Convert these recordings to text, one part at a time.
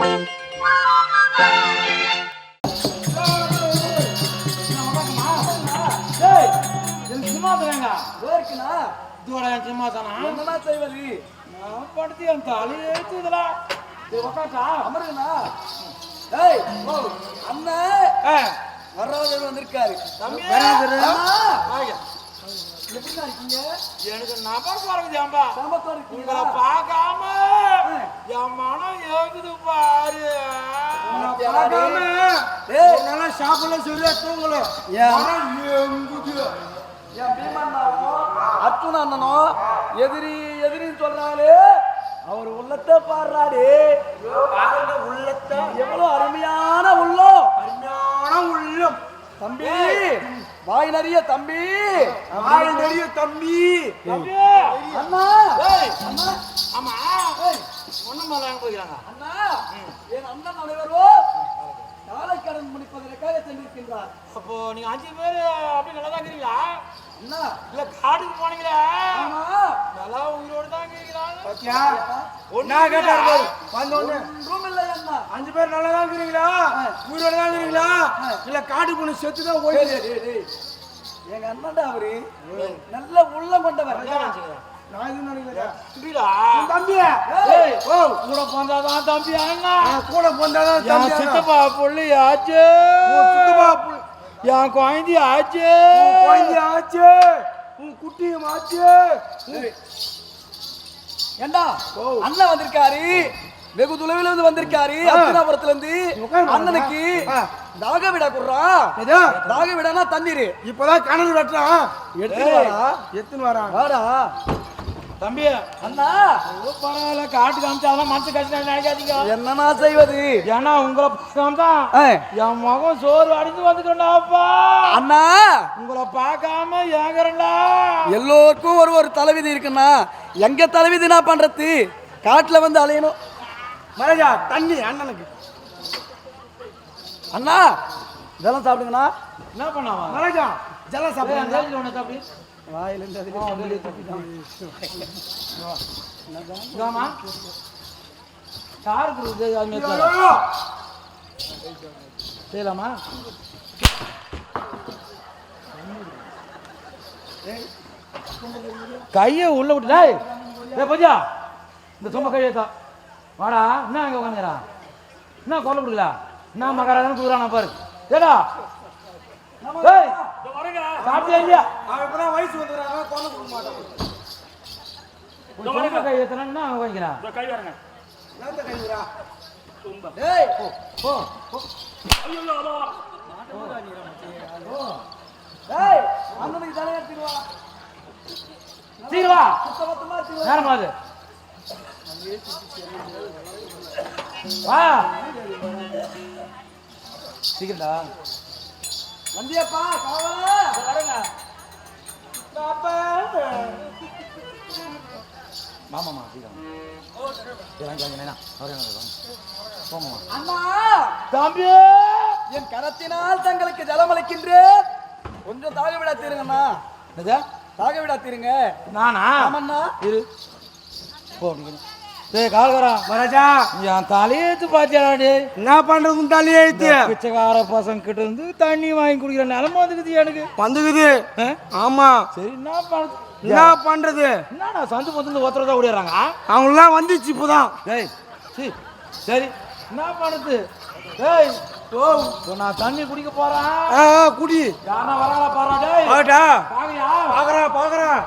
என்னடா செய்வது? நான் படுத்தி என் தலையை ஏத்துதலா அமருங்கண்ணா. அண்ணன் வர்றவர் வந்திருக்காரு. எப்படிதான் இருக்கீங்க? எனக்கு நபர் பாருங்கப்பா. உங்களை பார்க்காம என் மனம் ஏகுது பாரு. நல்லா சாப்பிடல சரியா தூங்கல என் பீமண்ணாவோ அர்ஜுன அண்ணனோ எதிரின்னு சொல்றாரு. அவர் உள்ளத்தை பாடுறாரு. உள்ளத்தை எவ்வளவு அருமையான உள்ளம் தம்பி. வாய் நிறைய தம்பி, வாய் நிறைய தம்பி. அண்ணா ஆமா ஒண்ணும் போகிறாங்க அண்ணா. என் அண்ணன் அனைவரும் காலை கடன் முடிப்பதற்காக சென்றிருக்கின்றார். அப்போ நீங்க 5 பேர் அப்படி நல்லா தான் இருக்கிறீங்களா? அண்ணா இல்ல காட்டுக்கு போனீங்களா? நல்லா உயிரோடு தான் இருக்கிறீங்களா? ஒன்னா கேட்டாரு ஒன்றும் இல்லை அண்ணா. 5 பேர் நல்லா தான் இருக்கிறீங்களா? உயிரோடு தான் இருக்கிறீங்களா? இல்ல காட்டுக்கு போன செத்து தான் போயிடுது. எங்க அண்ணன்டா அவரு நல்ல உள்ளம் கொண்டவர். நான் இது நினைக்கிறேன் தம்பி. கூட போந்தாதான் தம்பி அண்ணா. கூட போந்தாதான் தம்பி. சித்தப்பா புள்ளி ஆச்சு. சித்தப்பா என் குழந்தை ஆச்சு. குழந்தை ஆச்சு. உன் குட்டியும் ஆச்சு. ஏண்டா அண்ணன் வந்திருக்காரு. வெகு தொலைவில் இருந்து வந்திருக்காரு. அர்ஜுனாபுரத்துல இருந்து அண்ணனுக்கு தாக விட குடுறான். தாக விடனா தண்ணீர் இப்பதான் கணல் வெட்டுறான். எத்துன்னு வாடா தம்பி. அண்ணா பரவாயில்ல காட்டுக்கு காமிச்சாதான் மனசு கஷ்டம் நினைக்காதீங்க. என்னன்னா செய்வது? ஏன்னா உங்களை பார்க்காமதான் என் மகன் சோறு அடிச்சு வந்துட்டோம்டாப்பா. அண்ணா உங்களை பார்க்காம ஏங்கறா. எல்லோருக்கும் ஒரு தலைவிதி இருக்குண்ணா. எங்க தலைவிதி நான் பண்றது? காட்டுல வந்து அலையணும். மரஜா தண்ணி அண்ணனுக்கு. அண்ணா ஜலம் சாப்பிடுங்கண்ணா. என்ன பண்ணாவா மரஜா? ஜலம் சாப்பிடுங்க. வாயிலிருந்து செய்யலாமா? கையை உள்ள விட்டுடா. கொஞ்சா இந்த சும்மா கையத்தா வாடா. என்ன அங்க உட்காந்துக்கிறா? என்ன கொல்ல விடுக்கல? என்ன மகாராஜா தூரானா பாரு. ஏடா சாப்பிட்டியா இல்லையா? இப்பதான் வயசு வந்துடுறாங்க. கொல்ல கொடுக்க மாட்டான். கை ஏத்தனா வாங்கிக்கிறான். கை வரங்க கை வரா. அண்ணனுக்கு தலை எடுத்துருவா. சீருவா நேரமா அது வா சீக்கிரம்டா. வந்தியப்பா வரங்க. மாமாமா சீக்கிரம் தம்பி. என் கரத்தினால் தங்களுக்கு ஜலம் அளிக்கின்றேன். கொஞ்சம் தாக விடா தீருங்கண்ணா. தாக விடா தீருங்க. நானா? ஆமண்ணா இரு. மராஜா என் தலையெழுத்து பாத்தியாடி. என்ன பண்றது? தலையெழுத்து பிச்சைக்கார பசங்க கிட்ட இருந்து தண்ணி வாங்கி குடிக்கிற நிலைமை வந்துக்குது எனக்கு. வந்துக்குது. ஆமா சரி என்ன பண்றது? என்ன சந்து பந்து ஒருத்தரதான் ஓடிடுறாங்க. அவங்களாம் வந்துச்சு இப்போதான். சரி என்ன பண்றது? நான் தண்ணி குடிக்க போறேன். குடி. யாரா வராங்களா பாராடா. பாக்குறேன்.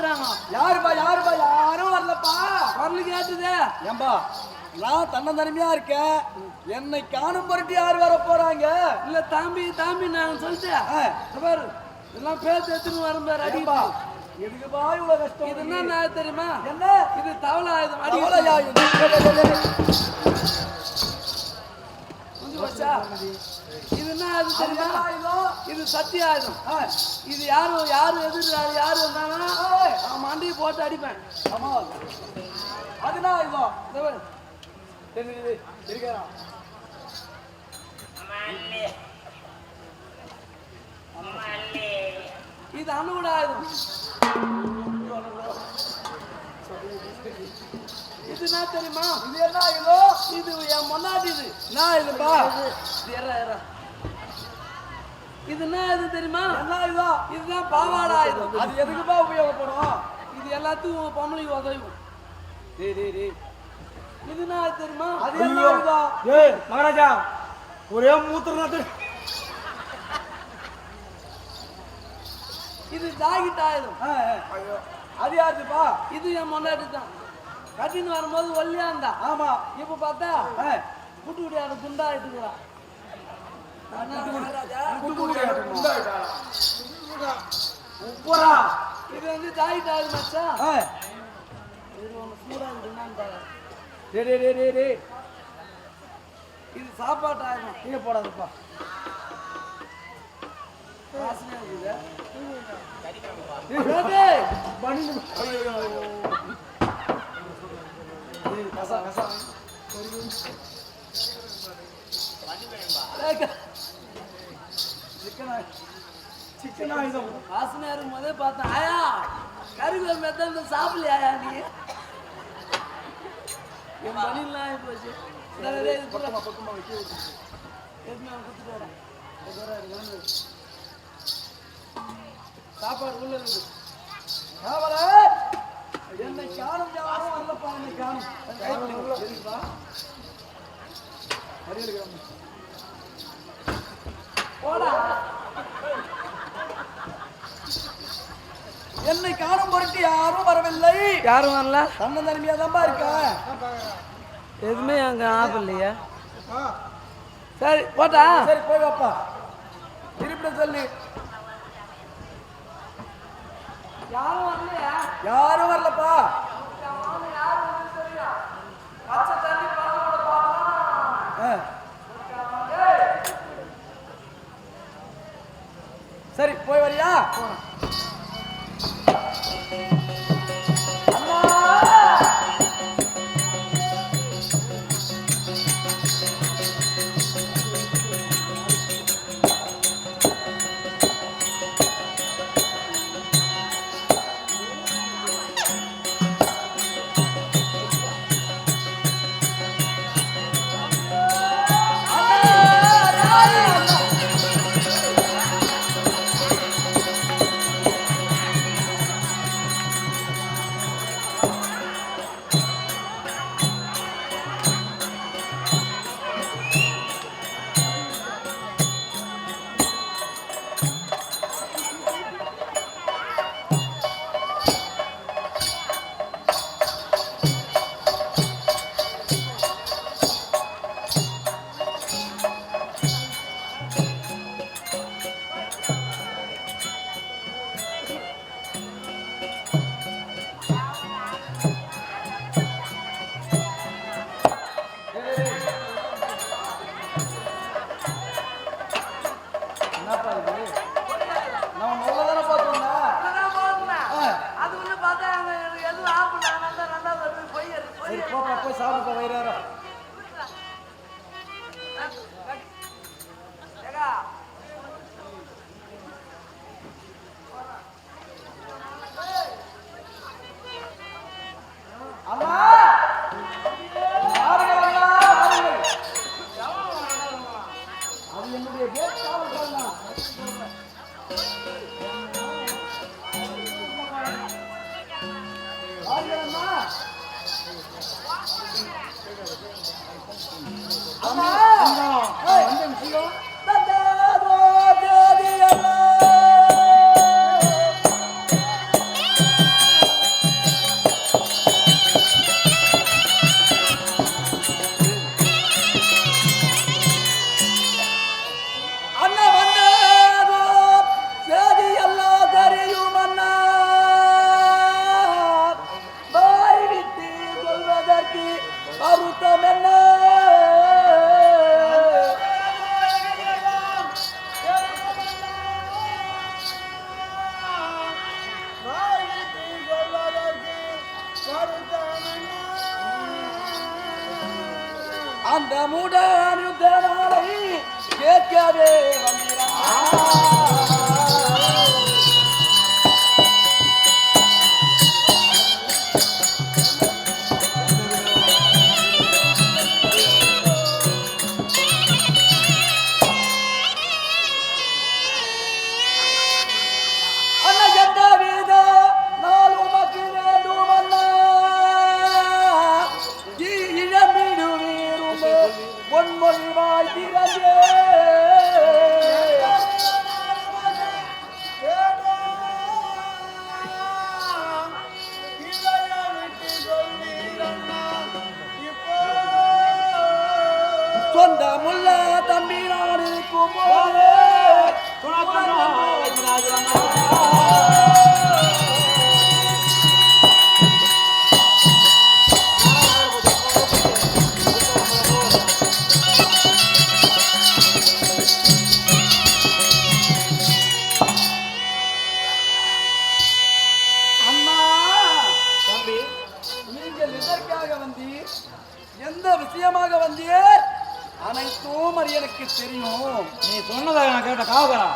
இருக்கிறாங்க. யாருப்பா யாருப்பா? யாரும் வரலப்பா. வரல கேட்டுதே. ஏம்பா நான் தன்னந்தனிமையா இருக்கேன், என்னை காணும் பொருட்டு யார் வர போறாங்க? இல்ல தம்பி தம்பி நான் சொல்லிட்டேன் பாரு, எல்லாம் பேச்சு எடுத்துன்னு வரும் பாரு. அடிப்பா எதுக்குப்பா இவ்வளவு கஷ்டம்? இது என்ன நான் தெரியுமா? என்ன இது தவளை ஆயுதம். தவளை ஆயுதம். இது என்ன அது தெரியுமா? இது சத்திய ஆயுதம். இது யாரும் யாரு எதிர்த்து யாரு வந்தாங்கன்னா அவன் மண்டையை போட்டு அடிப்பேன். ஆமா அதுனா இதுதான் இருக்கிறான். இது அணுகுட ஆயுதம். இது என்ன தெரியுமா? இது என்ன ஆயுதோ? இது என் முன்னாடி இது நான் இதுப்பா. இது என்ன இது தெரியுமா? என்ன ஆயுதோ? இதுதான் பாவாடை ஆயுதம். அது எதுக்குப்பா உபயோகப்படும்? இது எல்லாத்துக்கும் பொம்பளைக்கு உதவும். இது என்ன தெரியுமா? அது என்ன ஆயுதோ? ஏய் மகாராஜா ஒரே மூத்திரம். இது ஜாக்கெட் ஆயுதம். அது யாருப்பா? இது என் முன்னாடி தான். கட்டின்னு வரும்போது ஒல்லியா இருந்தா. ஆமா. இப்ப பார்த்தா குட்டு குடியாடு குண்டா ஆயிட்டுக்கிறான். இது வந்து ஜாக்கெட் ஆயுதம் மச்சா. இது ஒன்று சூடா இருக்குன்னா இது சாப்பாட்டு ஆயுதம். நீங்க போடாதுப்பா. சிக்கன் ஆயுதம் வாசனை இருக்கும்போதே பார்த்தேன். ஆயா கருவேல் மெத்த சாப்பிடலையா நீ? என் பணிலாம் ஆகி போச்சு. பக்கமா வைக்க கொடுத்துட்டு வரேன். சாப்பாடு உள்ள இருக்குது. என்னை காணும் யாரும் வரலப்பா. என்னை காணும் போடா. என்னை காணும் பொருட்டு யாரும் வரவில்லை. யாரும் வரல. தன்னந்தனிமையா தான்ப்பா இருக்கேன். எதுவுமே அங்க ஆப் இல்லையா? சரி போட்டா. சரி போய் வாப்பா. திருப்பி சொல்லு. யாரும் வரலையா? யாரும் வரலப்பா. சரி போய் வரியா? அந்த மூடனுத்தனாலை கேட்கவே வந்திரான். பொன்மொழிவாய் திறந்தே சொந்தமுள்ள தம்பி நான் இருக்கும் போதே எந்த விஷயமாக வந்தியே அனைத்தும் எனக்கு தெரியும். நீ சொன்னதாக நான் கேட்ட காவகரா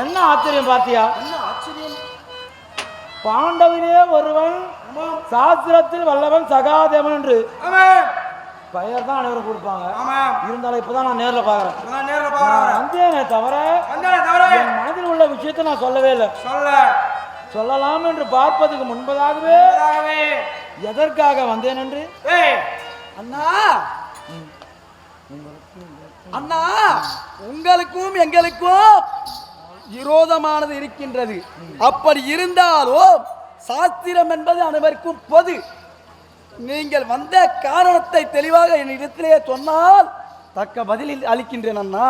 என்ன ஆச்சரியம் பாத்தியா? என்ன ஆச்சரியம்? பாண்டவனே ஒருவன் சாஸ்திரத்தில் வல்லவன் சகாதேவன் என்று பெயர் தான் அனைவரும் கொடுப்பாங்க. இருந்தாலும் இப்பதான் நான் நேரில் பாக்குறேன். வந்தேனே தவிர என் மனதில் உள்ள விஷயத்தை நான் சொல்லவே இல்லை. சொல்லலாம் என்று பார்ப்பதுக்கு முன்பதாகவே எதற்காக வந்தேன் என்று அண்ணா அண்ணா உங்களுக்கும் எங்களுக்கும் விரோதமானது இருக்கின்றது. அப்படி இருந்தாலும் சாஸ்திரம் என்பது அனைவருக்கும் பொது. நீங்கள் வந்த காரணத்தை தெளிவாக என்னிடத்திலே சொன்னால் தக்க பதிலில் அளிக்கின்றேன் அண்ணா.